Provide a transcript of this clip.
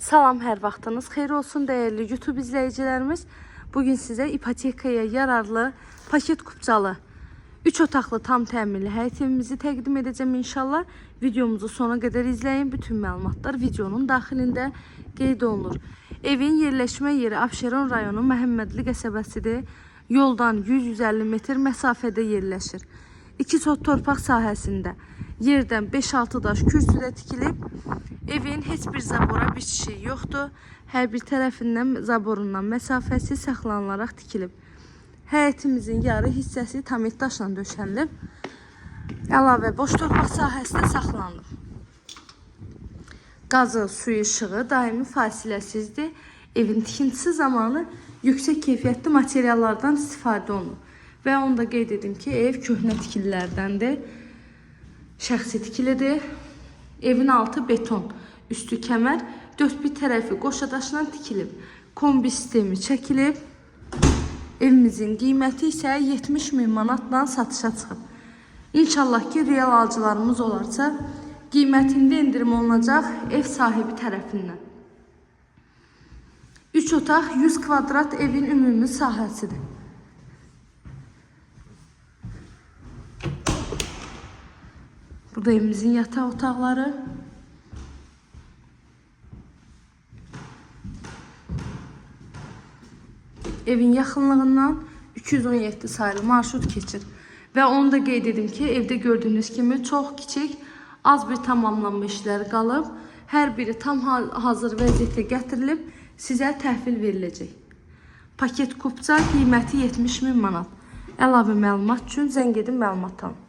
Salam, hər vaxtınız xeyir olsun değerli YouTube izləyicilərimiz. Bugün sizə ipotekaya yararlı paket kupçalı 3 otaqlı tam təmirli həyət evimizi təqdim edəcəm inşallah. Videomuzu sona qədər izləyin. Bütün məlumatlar videonun daxilində qeyd olunur. Evin yerləşmə yeri Abşeron rayonu Məhəmmədli qəsəbəsidir. Yoldan 100-150 metr məsafədə yerləşir. 2 sot torpaq sahəsində yerdən 5-6 daş kürsüdə tikilib. Evin heç bir zabora biçişi yoxdur. Hər bir tərəfindən zaborundan məsafəsi saxlanılaraq tikilib. Həyətimizin yarı hissəsi tamit daşla döşənilib. Əlavə boş torpaq sahəsində saxlanılıb. Qazı, suyu, işığı daimi fasiləsizdir. Evin tikintisi zamanı yüksək keyfiyyətli materiallardan istifadə olunur. Və onu da qeyd edim ki, ev köhnə tikililərdəndir. Şəxsi tikilidir. Evin altı beton, üstü kəmər, dörd bir tərəfi qoşadaşla tikilib. Kombi sistemi çəkilib. Evimizin qiyməti isə 70.000 manatla satışa çıxıb. İnşallah ki, real alıcılarımız olarsa, qiymətində indirim olunacaq ev sahibi tərəfindən. 3 otaq 100 kvadrat evin ümumi sahəsidir. Burada evimizin yataq otaqları. Evin yaxınlığından 217 sayılı marşrut keçir. Və onu da qeyd edim ki, evdə gördüyünüz kimi çox kiçik, az bir tamamlanma işləri qalıb. Hər biri tam hazır vəziyyətə gətirilib, sizə təhvil veriləcək. Paket kupça qiyməti 70.000 manat. Əlavə məlumat üçün zəng edin, məlumat alın.